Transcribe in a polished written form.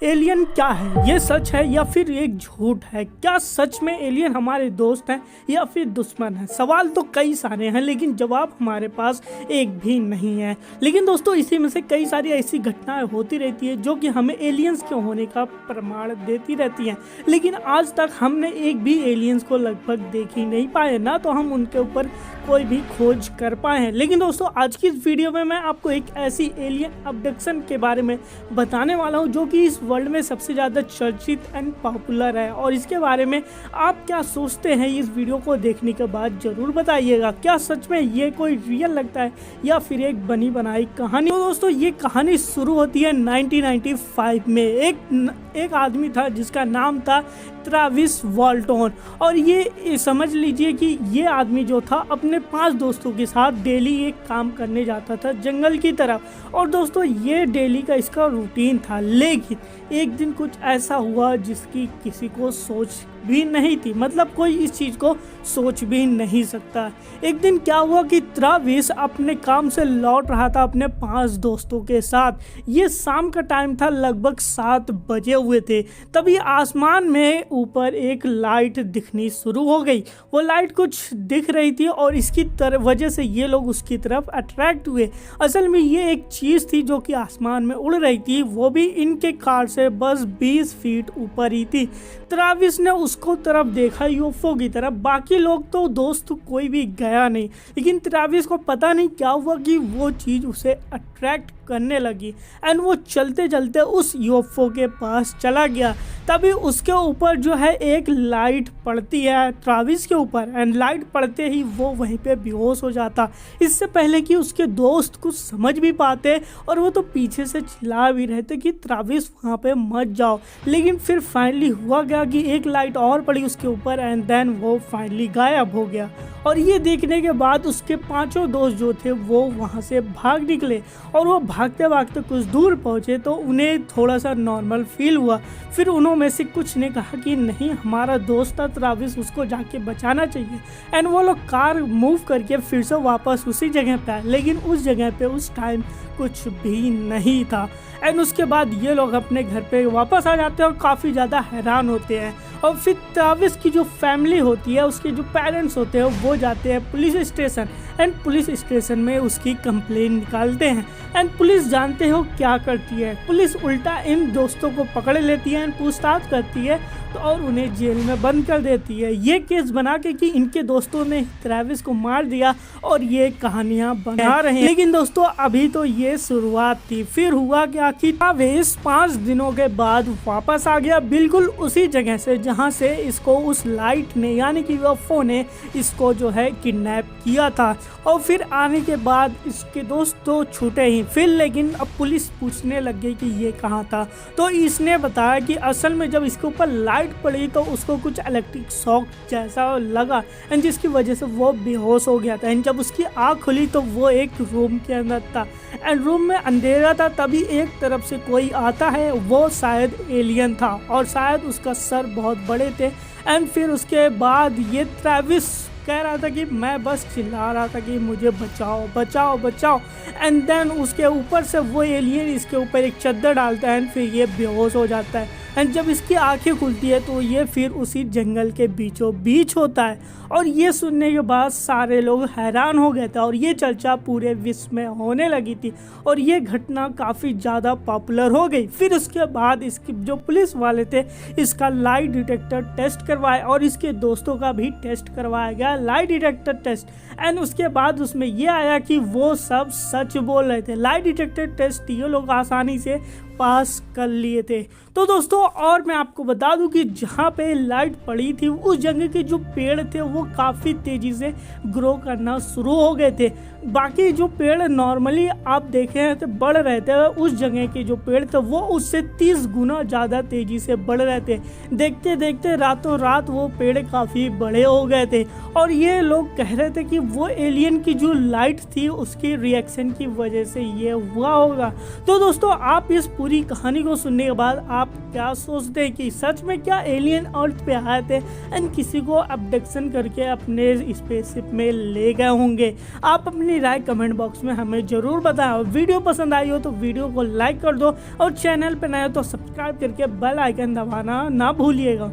Alien क्या है, ये सच है या फिर एक झूठ है? क्या सच में एलियन हमारे दोस्त हैं या फिर दुश्मन हैं? सवाल तो कई सारे हैं लेकिन जवाब हमारे पास एक भी नहीं है। लेकिन दोस्तों इसी में से कई सारी ऐसी घटनाएं होती रहती है जो कि हमें एलियंस के होने का प्रमाण देती रहती हैं। लेकिन आज तक हमने एक भी एलियंस को लगभग देख ही नहीं पाए, ना तो हम उनके ऊपर कोई भी खोज कर पाए हैं। लेकिन दोस्तों आज की इस वीडियो में मैं आपको एक ऐसी एलियन अबडक्शन के बारे में बताने वाला हूं जो कि इस वर्ल्ड में सबसे ज़्यादा चर्चित एंड पॉपुलर है। और इसके बारे में आप क्या सोचते हैं इस वीडियो को देखने के बाद ज़रूर बताइएगा। क्या सच में ये कोई रियल लगता है या फिर एक बनी बनाई कहानी? तो दोस्तों ये कहानी शुरू होती है 1995 में। एक आदमी था जिसका नाम था ट्रैविस वाल्टन, और ये समझ लीजिए कि ये आदमी जो था अपने 5 दोस्तों के साथ डेली एक काम करने जाता था जंगल की तरफ। और दोस्तों ये डेली का इसका रूटीन था। लेकिन एक दिन कुछ ऐसा हुआ जिसकी किसी को सोच भी नहीं थी, मतलब कोई इस चीज़ को सोच भी नहीं सकता। एक दिन क्या हुआ कि ट्रैविस अपने काम से लौट रहा था अपने 5 दोस्तों के साथ। ये शाम का टाइम था, लगभग 7 बजे हुए थे। तभी आसमान में ऊपर एक लाइट दिखनी शुरू हो गई। वो लाइट कुछ दिख रही थी और इसकी वजह से ये लोग उसकी तरफ अट्रैक्ट हुए। असल में ये एक चीज़ थी जो कि आसमान में उड़ रही थी, वो भी इनके कार से बस 20 फीट ऊपर ही थी। ट्रैविस ने उसको तरफ देखा, यूएफओ की तरफ। बाकी लोग तो दोस्त कोई भी गया नहीं, लेकिन ट्रैविस को पता नहीं क्या हुआ कि वो चीज़ उसे अट्रैक्ट करने लगी एंड वो चलते चलते उस यूएफओ के पास चला गया। तभी उसके ऊपर जो है एक लाइट पड़ती है ट्रैविस के ऊपर, एंड लाइट पड़ते ही वो वहीं पे बेहोश हो जाता, इससे पहले कि उसके दोस्त कुछ समझ भी पाते। और वो तो पीछे से चिल्ला भी रहे थे कि ट्रैविस वहाँ पे मत जाओ। लेकिन फिर फाइनली हुआ गया कि एक लाइट और पड़ी उसके ऊपर एंड देन वो फाइनली गायब हो गया। और ये देखने के बाद उसके 5 दोस्त जो थे वो वहाँ से भाग निकले। और वो भागते भागते कुछ दूर पहुँचे तो उन्हें थोड़ा सा नॉर्मल फील हुआ। फिर उन्होंने में से कुछ ने कहा कि नहीं, हमारा दोस्त था ट्रैविस, उसको जाके बचाना चाहिए। एंड वो लोग कार मूव करके फिर से वापस उसी जगह पे आए, लेकिन उस जगह पे उस टाइम कुछ भी नहीं था। एंड उसके बाद ये लोग अपने घर पे वापस आ जाते हैं और काफ़ी ज़्यादा हैरान होते हैं। और फिर ट्रैविस की जो फैमिली होती है, उसके जो पेरेंट्स होते हैं, वो जाते हैं police station and police station में उसकी कंप्लेन निकालते हैं। एंड पुलिस जानते हो क्या करती है, पुलिस उल्टा इन दोस्तों को पकड़ लेती है एंड पूछताछ करती है तो और उन्हें जेल में बंद कर देती है, ये केस बना के कि इनके दोस्तों ने ट्रैविस को मार दिया और ये कहानियां बना रहे हैं। लेकिन दोस्तों अभी तो ये शुरुआत थी। फिर हुआ क्या कि ट्रैविस 5 दिनों के बाद वापस आ गया, बिल्कुल उसी जगह से जहां से इसको उस लाइट ने यानी कि यूएफओ ने इसको जो है किडनैप किया था। और फिर आने के बाद इसके दोस्त तो छूटे ही। फिर लेकिन अब पुलिस पूछने लग गई कि ये कहाँ था, तो इसने बताया कि असल में जब इसके ऊपर लाइट पड़ी तो उसको कुछ इलेक्ट्रिक शॉक जैसा लगा एंड जिसकी वजह से वो बेहोश हो गया था। एंड जब उसकी आँख खुली तो वो एक रूम के अंदर था एंड रूम में अंधेरा था। तभी एक तरफ से कोई आता है, वो शायद एलियन था और शायद उसका सर बहुत बड़े थे। एंड फिर उसके बाद ये ट्रैविस कह रहा था कि मैं बस चिल्ला रहा था कि मुझे बचाओ बचाओ बचाओ। एंड देन उसके ऊपर से वो एलियन इसके ऊपर एक चद्दर डालता है एंड फिर ये बेहोश हो जाता है। एंड जब इसकी आंखें खुलती है तो ये फिर उसी जंगल के बीचों बीच होता है। और ये सुनने के बाद सारे लोग हैरान हो गए थे और ये चर्चा पूरे विश्व में होने लगी थी और ये घटना काफ़ी ज़्यादा पॉपुलर हो गई। फिर उसके बाद इसकी जो पुलिस वाले थे इसका लाई डिटेक्टर टेस्ट करवाए और इसके दोस्तों का भी टेस्ट करवाया गया, लाई डिटेक्टर टेस्ट। एंड उसके बाद उसमें ये आया कि वो सब सच बोल रहे थे। लाई डिटेक्टर टेस्ट ये लोग आसानी से पास कर लिए थे। तो दोस्तों और मैं आपको बता दूं कि जहाँ पे लाइट पड़ी थी उस जगह के जो पेड़ थे वो काफ़ी तेज़ी से ग्रो करना शुरू हो गए थे। बाकी जो पेड़ नॉर्मली आप देखे हैं तो बढ़ रहे थे, उस जगह के जो पेड़ थे वो उससे 30 गुना ज़्यादा तेज़ी से बढ़ रहे थे। देखते देखते रातों रात वो पेड़ काफ़ी बड़े हो गए थे और ये लोग कह रहे थे कि वो एलियन की जो लाइट थी उसकी रिएक्शन की वजह से ये हुआ होगा। तो दोस्तों आप इस पूरी कहानी को सुनने के बाद आप क्या सोचते हैं कि सच में क्या एलियन अर्थ पे आए थे एंड किसी को अबडक्शन करके अपने स्पेसशिप में ले गए होंगे? आप अपनी राय कमेंट बॉक्स में हमें ज़रूर बताएं। वीडियो पसंद आई हो तो वीडियो को लाइक कर दो और चैनल पर नए हो तो सब्सक्राइब करके बेल आइकन दबाना ना भूलिएगा।